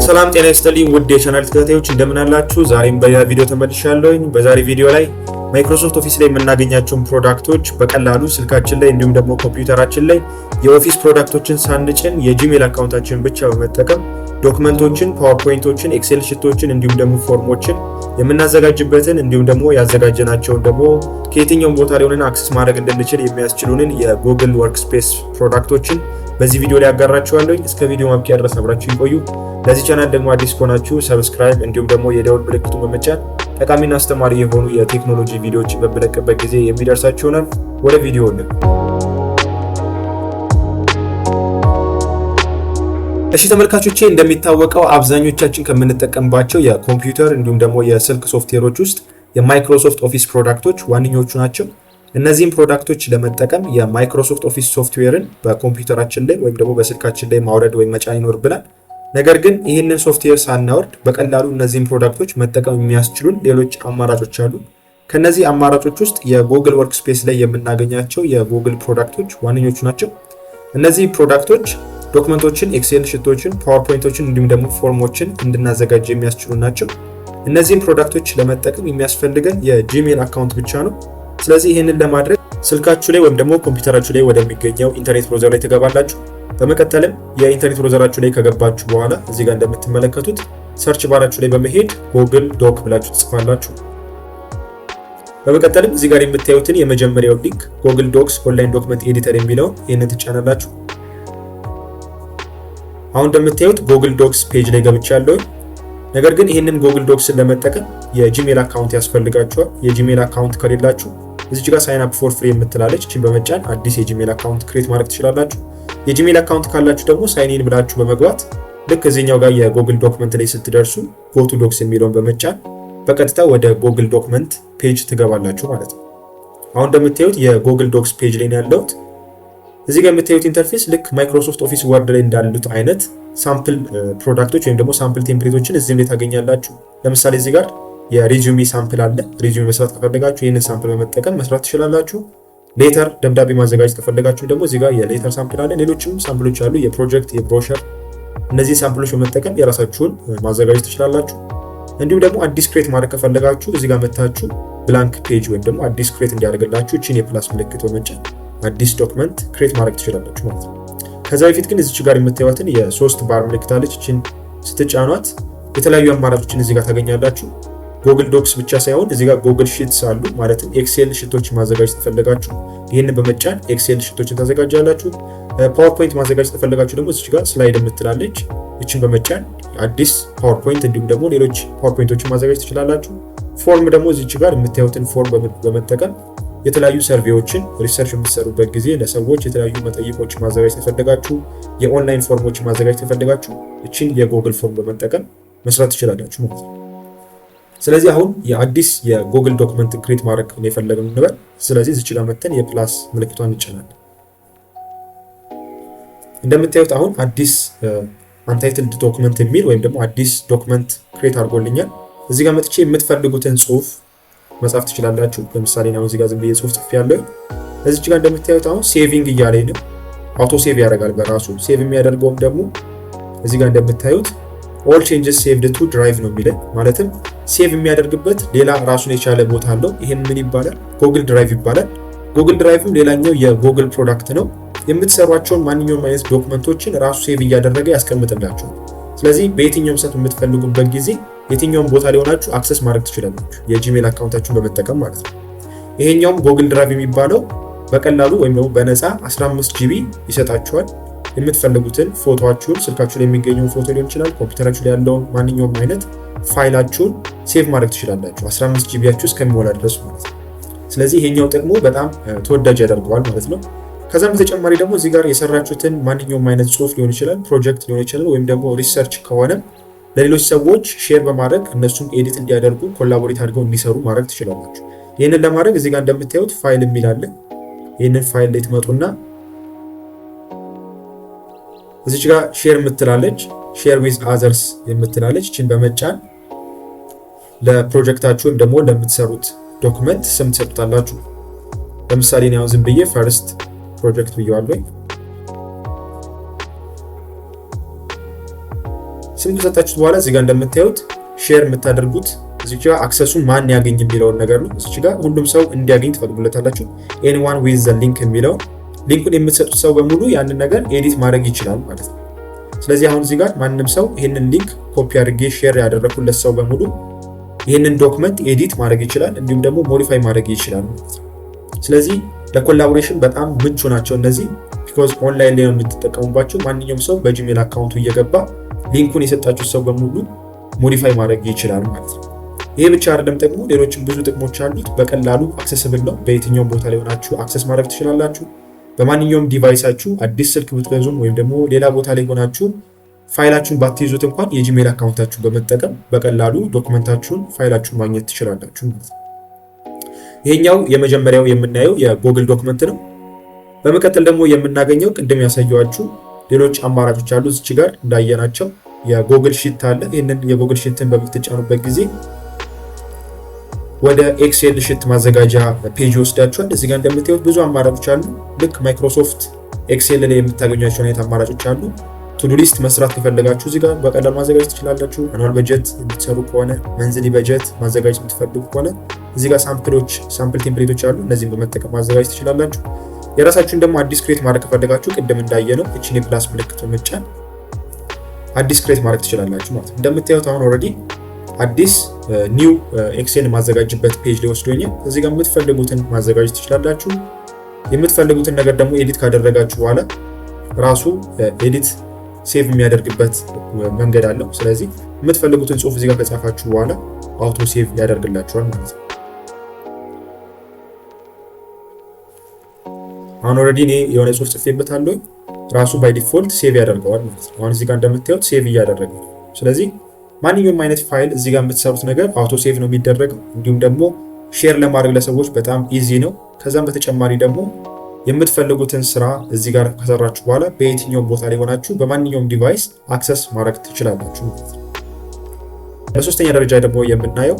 ሰላም ጤና ይስጥልኝ ውድ የቻናል ተከታታዮች እንደምን አላችሁ? ዛሬም በሌላ ቪዲዮ ተመልሻለሁኝ። በዛሬ ቪዲዮ ላይ ማይክሮሶፍት ኦፊስ ላይ የምናገኛቸውን ፕሮዳክቶች በቀላሉ ስልካችን ላይ እንዲሁም ደግሞ ኮምፒውተራችን ላይ የኦፊስ ፕሮዳክቶችን ሳንጭን የጂሜይል አካውንታችንን ብቻ በመጠቀም ዶክመንቶችን፣ ፓወርፖይንቶችን፣ ኤክሴል ሽቶችን እንዲሁም ደግሞ ፎርሞችን የምናዘጋጅበትን እንዲሁም ደግሞ ያዘጋጀናቸውን ደግሞ ከየትኛውም ቦታ ላይ ሆነን አክሰስ ማድረግ እንድንችል የሚያስችሉንን የጉግል ወርክስፔስ ፕሮዳክቶችን በዚህ ቪዲዮ ላይ አጋራችኋለሁ። እስከ ቪዲዮ ማብቂያ ድረስ አብራችሁ ይቆዩ። ለዚህ ቻናል ደግሞ አዲስ ከሆናችሁ ሰብስክራይብ እንዲሁም ደግሞ የደወል ምልክቱን በመጫን ጠቃሚና አስተማሪ የሆኑ የቴክኖሎጂ ቪዲዮዎችን በምለቅበት ጊዜ የሚደርሳችሁ ይሆናል። ወደ ቪዲዮው እንግባ። እሺ ተመልካቾቼ፣ እንደሚታወቀው አብዛኞቻችን ከምንጠቀምባቸው የኮምፒውተር እንዲሁም ደግሞ የስልክ ሶፍትዌሮች ውስጥ የማይክሮሶፍት ኦፊስ ፕሮዳክቶች ዋነኞቹ ናቸው። እነዚህን ፕሮዳክቶች ለመጠቀም የማይክሮሶፍት ኦፊስ ሶፍትዌርን በኮምፒውተራችን ላይ ወይም ደግሞ በስልካችን ላይ ማውረድ ወይም መጫን ይኖርብናል። ነገር ግን ይህንን ሶፍትዌር ሳናወርድ በቀላሉ እነዚህን ፕሮዳክቶች መጠቀም የሚያስችሉን ሌሎች አማራጮች አሉ። ከነዚህ አማራጮች ውስጥ የጉግል ወርክስፔስ ላይ የምናገኛቸው የጉግል ፕሮዳክቶች ዋነኞቹ ናቸው። እነዚህ ፕሮዳክቶች ዶክመንቶችን፣ ኤክሴል ሽቶችን፣ ፓወርፖይንቶችን እንዲሁም ደግሞ ፎርሞችን እንድናዘጋጅ የሚያስችሉ ናቸው። እነዚህን ፕሮዳክቶች ለመጠቀም የሚያስፈልገን የጂሜይል አካውንት ብቻ ነው። ስለዚህ ይህንን ለማድረግ ስልካችሁ ላይ ወይም ደግሞ ኮምፒውተራችሁ ላይ ወደሚገኘው ኢንተርኔት ብራውዘር ላይ ትገባላችሁ። በመቀጠልም የኢንተርኔት ብራውዘራችሁ ላይ ከገባችሁ በኋላ እዚህ ጋር እንደምትመለከቱት ሰርች ባራችሁ ላይ በመሄድ ጉግል ዶክ ብላችሁ ትጽፋላችሁ። በመቀጠልም እዚህ ጋር የምታዩትን የመጀመሪያው ሊንክ ጉግል ዶክስ ኦንላይን ዶክመንት ኤዲተር የሚለውን ይህንን ትጫናላችሁ። አሁን እንደምታዩት ጉግል ዶክስ ፔጅ ላይ ገብቻለሁ። ነገር ግን ይህንን ጉግል ዶክስን ለመጠቀም የጂሜይል አካውንት ያስፈልጋችኋል። የጂሜይል አካውንት ከሌላችሁ እዚህ ጋር ሳይን አፕ ፎር ፍሪ የምትላለች እቺን በመጫን አዲስ የጂሜይል አካውንት ክሬት ማድረግ ትችላላችሁ። የጂሜይል አካውንት ካላችሁ ደግሞ ሳይን ኢን ብላችሁ በመግባት ልክ እዚህኛው ጋር የጉግል ዶክመንት ላይ ስትደርሱ ጎ ቱ ዶክስ የሚለውን በመጫን በቀጥታ ወደ ጉግል ዶክመንት ፔጅ ትገባላችሁ ማለት ነው። አሁን እንደምታዩት የጉግል ዶክስ ፔጅ ላይ ነው ያለሁት። እዚህ ጋር የምታዩት ኢንተርፌስ ልክ ማይክሮሶፍት ኦፊስ ወርድ ላይ እንዳሉት አይነት ሳምፕል ፕሮዳክቶች ወይም ደግሞ ሳምፕል ቴምፕሌቶችን እዚህም ላይ ታገኛላችሁ። ለምሳሌ እዚህ ጋር የሪዚዩሚ ሳምፕል አለ። ሪዚዩሚ መስራት ከፈለጋችሁ ይህንን ሳምፕል በመጠቀም መስራት ትችላላችሁ። ሌተር ደብዳቤ ማዘጋጀት ከፈለጋችሁ ደግሞ እዚህ ጋር የሌተር ሳምፕል አለ። ሌሎችም ሳምፕሎች አሉ፣ የፕሮጀክት፣ የብሮሸር። እነዚህ ሳምፕሎች በመጠቀም የራሳችሁን ማዘጋጀት ትችላላችሁ። እንዲሁም ደግሞ አዲስ ክሬት ማድረግ ከፈለጋችሁ እዚህ ጋር መታችሁ ብላንክ ፔጅ ወይም ደግሞ አዲስ ክሬት እንዲያደርግላችሁ እቺን የፕላስ ምልክት በመጫን አዲስ ዶክመንት ክሬት ማድረግ ትችላላችሁ ማለት ነው። ከዛ በፊት ግን እዚች ጋር የምታዩትን የሶስት ባር ምልክት አለች። እቺን ስትጫኗት የተለያዩ አማራጮችን እዚህ ጋር ታገኛላችሁ። ጉግል ዶክስ ብቻ ሳይሆን እዚህ ጋር ጉግል ሺትስ አሉ። ማለትም ኤክሴል ሽቶችን ማዘጋጀት ተፈለጋችሁ ይህንን በመጫን ኤክሴል ሽቶችን ታዘጋጃላችሁ። ፓወርፖይንት ማዘጋጀት ተፈለጋችሁ ደግሞ እዚች ጋር ስላይድ የምትላለች እቺን በመጫን አዲስ ፓወርፖይንት እንዲሁም ደግሞ ሌሎች ፓወርፖይንቶችን ማዘጋጀት ትችላላችሁ። ፎርም ደግሞ እዚች ጋር የምታዩትን ፎርም በመጠቀም የተለያዩ ሰርቬዎችን ሪሰርች የምትሰሩበት ጊዜ ለሰዎች የተለያዩ መጠይቆችን ማዘጋጀት ተፈለጋችሁ የኦንላይን ፎርሞችን ማዘጋጀት ተፈለጋችሁ እቺን የጉግል ፎርም በመጠቀም መስራት ትችላላችሁ ማለት ነው። ስለዚህ አሁን የአዲስ የጉግል ዶክመንት ክሬት ማድረግ ነው የፈለግነው እንበል። ስለዚህ እዚች ጋር መተን የፕላስ ምልክቷን እንጫናለን። እንደምታዩት አሁን አዲስ አንታይትልድ ዶክመንት የሚል ወይም ደግሞ አዲስ ዶክመንት ክሬት አድርጎልኛል። እዚህ ጋር መጥቼ የምትፈልጉትን ጽሁፍ መጻፍ ትችላላችሁ። ለምሳሌ ነው እዚህ ጋር ዝም ብዬ ጽሁፍ ጽፌያለሁ። እዚች ጋር እንደምታዩት አሁን ሴቪንግ እያለኝ ነው። አውቶ ሴቭ ያደርጋል በራሱ። ሴቭ የሚያደርገውም ደግሞ እዚህ ጋር እንደምታዩት ኦል ቼንጀስ ሴቭድ ቱ ድራይቭ ነው የሚለኝ። ማለትም ሴቭ የሚያደርግበት ሌላ ራሱን የቻለ ቦታ አለው። ይሄን ምን ይባላል? ጉግል ድራይቭ ይባላል። ጉግል ድራይቭም ሌላኛው የጉግል ፕሮዳክት ነው። የምትሰሯቸውን ማንኛውም አይነት ዶክመንቶችን ራሱ ሴቭ እያደረገ ያስቀምጥላችሁ። ስለዚህ በየትኛውም ሰዓት የምትፈልጉበት ጊዜ የትኛውም ቦታ ላይ ሆናችሁ አክሰስ ማድረግ ትችላላችሁ የጂሜይል አካውንታችሁን በመጠቀም ማለት ነው። ይሄኛውም ጉግል ድራይቭ የሚባለው በቀላሉ ወይም ደግሞ በነፃ 15 ጂቢ ይሰጣችኋል። የምትፈልጉትን ፎቶአችሁን ስልካችሁ ላይ የሚገኘውን ፎቶ ሊሆን ይችላል፣ ኮምፒውተራችሁ ላይ ያለውን ማንኛውም አይነት ፋይላችሁን ሴቭ ማድረግ ትችላላችሁ 15 ጂቢያችሁ እስከሚሞላ ድረስ ማለት ነው። ስለዚህ ይሄኛው ጥቅሙ በጣም ተወዳጅ ያደርገዋል ማለት ነው። ከዛም በተጨማሪ ደግሞ እዚህ ጋር የሰራችሁትን ማንኛውም አይነት ጽሁፍ ሊሆን ይችላል፣ ፕሮጀክት ሊሆን ይችላል፣ ወይም ደግሞ ሪሰርች ከሆነ ለሌሎች ሰዎች ሼር በማድረግ እነሱም ኤዲት እንዲያደርጉ ኮላቦሬት አድርገው እንዲሰሩ ማድረግ ትችላላችሁ። ይህንን ለማድረግ እዚህ ጋር እንደምታዩት ፋይል የሚል አለ። ይህንን ፋይል ላይ ትመጡና እዚች ጋር ሼር የምትላለች ሼር ዊዝ አዘርስ የምትላለች እችን በመጫን ለፕሮጀክታችሁ ወይም ደግሞ ለምትሰሩት ዶክመንት ስም ትሰጡታላችሁ። ለምሳሌ ነው ዝም ብዬ ፈርስት ፕሮጀክት ብየዋለሁ። ስም ከሰጣችሁት በኋላ እዚህ ጋር እንደምታዩት ሼር የምታደርጉት እዚህ ጋር አክሰሱን ማን ያገኝ የሚለውን ነገር ነው። እዚህ ጋር ሁሉም ሰው እንዲያገኝ ትፈቅዱለታላችሁ። anyone with the link የሚለው ሊንኩን የምትሰጡት ሰው በሙሉ ያንን ነገር ኤዲት ማድረግ ይችላል ማለት ነው። ስለዚህ አሁን እዚህ ጋር ማንንም ሰው ይሄንን ሊንክ ኮፒ አድርጌ ሼር ያደረኩለት ሰው በሙሉ ይሄንን ዶክመንት ኤዲት ማድረግ ይችላል፣ እንዲሁም ደግሞ ሞዲፋይ ማድረግ ይችላል ማለት ነው። ስለዚህ ለኮላቦሬሽን በጣም ምቹ ናቸው እነዚህ because ኦንላይን ላይ ነው የምትጠቀሙባቸው። ማንኛውም ሰው በጂሜል አካውንቱ እየገባ ሊንኩን የሰጣችሁ ሰው በሙሉ ሞዲፋይ ማድረግ ይችላል ማለት ነው። ይሄ ብቻ አይደለም ጥቅሙ፣ ሌሎችም ብዙ ጥቅሞች አሉት። በቀላሉ አክሰስብል ነው። በየትኛውም ቦታ ላይ ሆናችሁ አክሰስ ማድረግ ትችላላችሁ። በማንኛውም ዲቫይሳችሁ አዲስ ስልክ ብትገዙም ወይም ደግሞ ሌላ ቦታ ላይ ሆናችሁ ፋይላችሁን ባትይዙት እንኳን የጂሜል አካውንታችሁን በመጠቀም በቀላሉ ዶክመንታችሁን ፋይላችሁን ማግኘት ትችላላችሁ ማለት ነው። ይሄኛው የመጀመሪያው የምናየው የጎግል ዶክመንት ነው። በመቀጠል ደግሞ የምናገኘው ቅድም ያሳየዋችሁ ሌሎች አማራጮች አሉ። እዚህ ጋር እንዳየናቸው የጎግል ሺት አለ። ይሄንን የጎግል ሺትን በምትጫኑበት ጊዜ ወደ ኤክሴል ሺት ማዘጋጃ ፔጅ ወስዳችኋል። እዚህ ጋር እንደምታዩት ብዙ አማራጮች አሉ። ልክ ማይክሮሶፍት ኤክሴል ላይ የምታገኟቸው አይነት አማራጮች አሉ። ቱዱ ሊስት መስራት ከፈለጋችሁ እዚህ ጋር በቀላሉ ማዘጋጀት ትችላላችሁ። አኑዋል በጀት የምትሰሩ ከሆነ መንዝሊ በጀት ማዘጋጀት የምትፈልጉ ከሆነ እዚህ ጋር ሳምፕል ቴምፕሌቶች አሉ። እነዚህን በመጠቀም ማዘጋጀት ትችላላችሁ። የራሳችሁን ደግሞ አዲስ ክሬት ማድረግ ከፈለጋችሁ ቅድም እንዳየነው እቺን የፕላስ ምልክት በመጫን አዲስ ክሬት ማድረግ ትችላላችሁ ማለት ነው። እንደምታዩት አሁን ኦልሬዲ አዲስ ኒው ኤክሴል ማዘጋጅበት ፔጅ ላይ ወስዶኛል። እዚህ ጋር የምትፈልጉትን ማዘጋጀት ትችላላችሁ። የምትፈልጉትን ነገር ደግሞ ኤዲት ካደረጋችሁ በኋላ ራሱ ኤዲት ሴቭ የሚያደርግበት መንገድ አለው። ስለዚህ የምትፈልጉትን ጽሁፍ እዚህ ጋር ከጻፋችሁ በኋላ አውቶ ሴቭ ያደርግላችኋል ማለት ነው። አሁን ኦልሬዲ እኔ የሆነ ጽሁፍ ጽፌበታለሁ ራሱ ባይ ዲፎልት ሴቭ ያደርገዋል ማለት ነው። አሁን እዚህ ጋር እንደምታዩት ሴቭ እያደረገ ነው። ስለዚህ ማንኛውም አይነት ፋይል እዚህ ጋር የምትሰሩት ነገር አውቶ ሴቭ ነው የሚደረገው። እንዲሁም ደግሞ ሼር ለማድረግ ለሰዎች በጣም ኢዚ ነው። ከዛም በተጨማሪ ደግሞ የምትፈልጉትን ስራ እዚህ ጋር ከሰራችሁ በኋላ በየትኛውም ቦታ ላይ ሆናችሁ በማንኛውም ዲቫይስ አክሰስ ማድረግ ትችላላችሁ ማለት ነው። በሶስተኛ ደረጃ ደግሞ የምናየው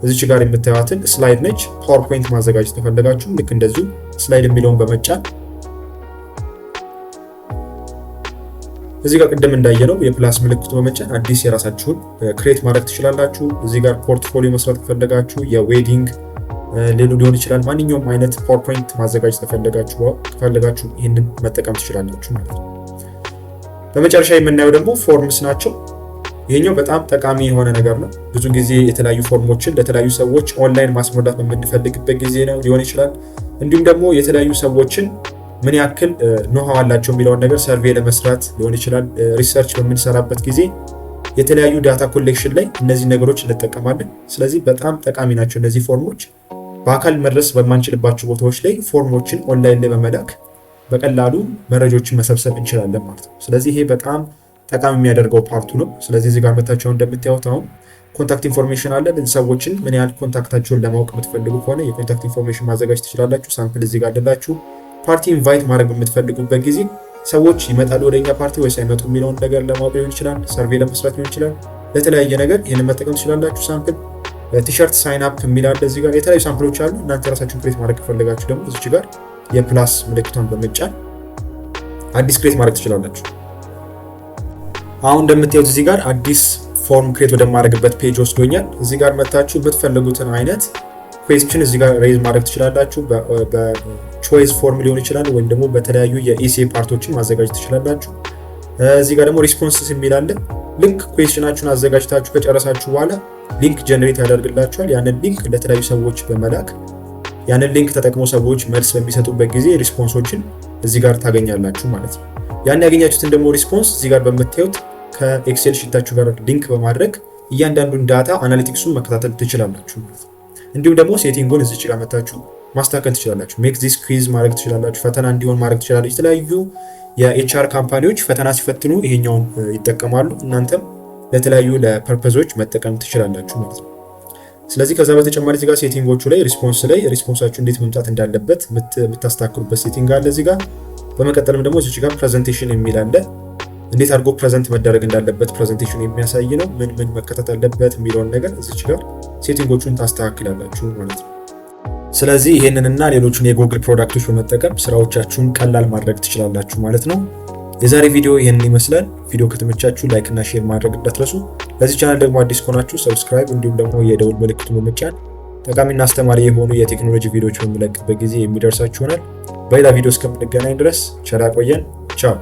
እዚች ጋር የምታዩትን ስላይድ ነች። ፓወርፖይንት ማዘጋጀት ከፈለጋችሁ ልክ እንደዚሁ ስላይድ የሚለውን በመጫን እዚህ ጋር ቅድም እንዳየነው የፕላስ ምልክቱ በመጫን አዲስ የራሳችሁን ክሬት ማድረግ ትችላላችሁ። እዚህ ጋር ፖርትፎሊዮ መስራት ከፈለጋችሁ የዌዲንግ ሊሆን ይችላል። ማንኛውም አይነት ፓወርፖይንት ማዘጋጀት ከፈለጋችሁ ይህንን መጠቀም ትችላላችሁ ማለት ነው። በመጨረሻ የምናየው ደግሞ ፎርምስ ናቸው። ይሄኛው በጣም ጠቃሚ የሆነ ነገር ነው። ብዙ ጊዜ የተለያዩ ፎርሞችን ለተለያዩ ሰዎች ኦንላይን ማስሞላት በምንፈልግበት ጊዜ ነው ሊሆን ይችላል። እንዲሁም ደግሞ የተለያዩ ሰዎችን ምን ያክል ኖሃው አላቸው የሚለውን ነገር ሰርቬይ ለመስራት ሊሆን ይችላል። ሪሰርች በምንሰራበት ጊዜ የተለያዩ ዳታ ኮሌክሽን ላይ እነዚህ ነገሮች እንጠቀማለን። ስለዚህ በጣም ጠቃሚ ናቸው እነዚህ ፎርሞች። በአካል መድረስ በማንችልባቸው ቦታዎች ላይ ፎርሞችን ኦንላይን ላይ በመላክ በቀላሉ መረጃዎችን መሰብሰብ እንችላለን ማለት ነው። ስለዚህ ይሄ በጣም ጠቃሚ የሚያደርገው ፓርቱ ነው። ስለዚህ እዚህ ጋር መታችሁ እንደምታዩት አሁን ኮንታክት ኢንፎርሜሽን አለ። ሰዎችን ምን ያህል ኮንታክታቸውን ለማወቅ የምትፈልጉ ከሆነ የኮንታክት ኢንፎርሜሽን ማዘጋጀት ትችላላችሁ። ሳምፕል እዚህ ጋር አለላችሁ። ፓርቲ ኢንቫይት ማድረግ በምትፈልጉበት ጊዜ ሰዎች ይመጣሉ ወደኛ ፓርቲ ወይስ አይመጡ የሚለውን ነገር ለማወቅ ሊሆን ይችላል። ሰርቬይ ለመስራት ሊሆን ይችላል። ለተለያየ ነገር ይህንን መጠቀም ትችላላችሁ። ሳምፕል ቲሸርት ሳይን አፕ የሚል አለ። እዚህ ጋር የተለያዩ ሳምፕሎች አሉ። እናንተ የራሳችሁን ክሬት ማድረግ ከፈለጋችሁ ደግሞ እዚህ ጋር የፕላስ ምልክቷን በመጫን አዲስ ክሬት ማድረግ ትችላላችሁ። አሁን እንደምታዩት እዚህ ጋር አዲስ ፎርም ክሬት ወደማድረግበት ፔጅ ወስዶኛል። እዚህ ጋር መታችሁ የምትፈልጉትን አይነት ኩዌስችን እዚህ ጋር ሬዝ ማድረግ ትችላላችሁ። በቾይስ ፎርም ሊሆን ይችላል ወይም ደግሞ በተለያዩ የኢሴ ፓርቶችን ማዘጋጀት ትችላላችሁ። እዚህ ጋር ደግሞ ሪስፖንስስ የሚል አለ። ልክ ኩዌስችናችሁን አዘጋጅታችሁ ከጨረሳችሁ በኋላ ሊንክ ጀነሬት ያደርግላችኋል። ያንን ሊንክ ለተለያዩ ሰዎች በመላክ ያንን ሊንክ ተጠቅመው ሰዎች መልስ በሚሰጡበት ጊዜ ሪስፖንሶችን እዚህ ጋር ታገኛላችሁ ማለት ነው። ያን ያገኛችሁትን ደግሞ ሪስፖንስ እዚህ ጋር በምታዩት ከኤክሴል ሺታችሁ ጋር ሊንክ በማድረግ እያንዳንዱን ዳታ አናሊቲክሱን መከታተል ትችላላችሁ ማለት ነው። እንዲሁም ደግሞ ሴቲንጉን እዚች ጋር መታችሁ ማስተካከል ትችላላችሁ። ሜክ ዚስ ኩዊዝ ማድረግ ትችላላችሁ። ፈተና እንዲሆን ማድረግ ትችላላችሁ። የተለያዩ የኤችአር ካምፓኒዎች ፈተና ሲፈትኑ ይሄኛውን ይጠቀማሉ። እናንተም ለተለያዩ ለፐርፐዞች መጠቀም ትችላላችሁ ማለት ነው። ስለዚህ ከዛ በተጨማሪ እዚህ ጋር ሴቲንጎቹ ላይ ሪስፖንሳችሁ እንዴት መምጣት እንዳለበት የምታስተካክሉበት ሴቲንግ አለ እዚህ ጋር። በመቀጠልም ደግሞ እዚህ ጋር ፕሬዘንቴሽን የሚል አለ። እንዴት አድርጎ ፕሬዘንት መደረግ እንዳለበት ፕሬዘንቴሽኑ የሚያሳይ ነው። ምን መከተት አለበት የሚለውን ነገር እዚህ ጋር ሴቲንጎቹን ታስተካክላላችሁ ማለት ነው። ስለዚህ ይሄንንና ሌሎችን የጎግል ፕሮዳክቶች በመጠቀም ስራዎቻችሁን ቀላል ማድረግ ትችላላችሁ ማለት ነው። የዛሬ ቪዲዮ ይሄንን ይመስላል። ቪዲዮ ከተመቻችሁ ላይክ እና ሼር ማድረግ እንዳትረሱ። ለዚህ ቻናል ደግሞ አዲስ ከሆናችሁ ሰብስክራይብ እንዲሁም ደግሞ የደውል ምልክቱን በመጫን ጠቃሚና አስተማሪ የሆኑ የቴክኖሎጂ ቪዲዮዎች በምለቅበት ጊዜ የሚደርሳችሁ ይሆናል። በሌላ ቪዲዮ እስከምንገናኝ ድረስ ቸር ያቆየን። ቻው።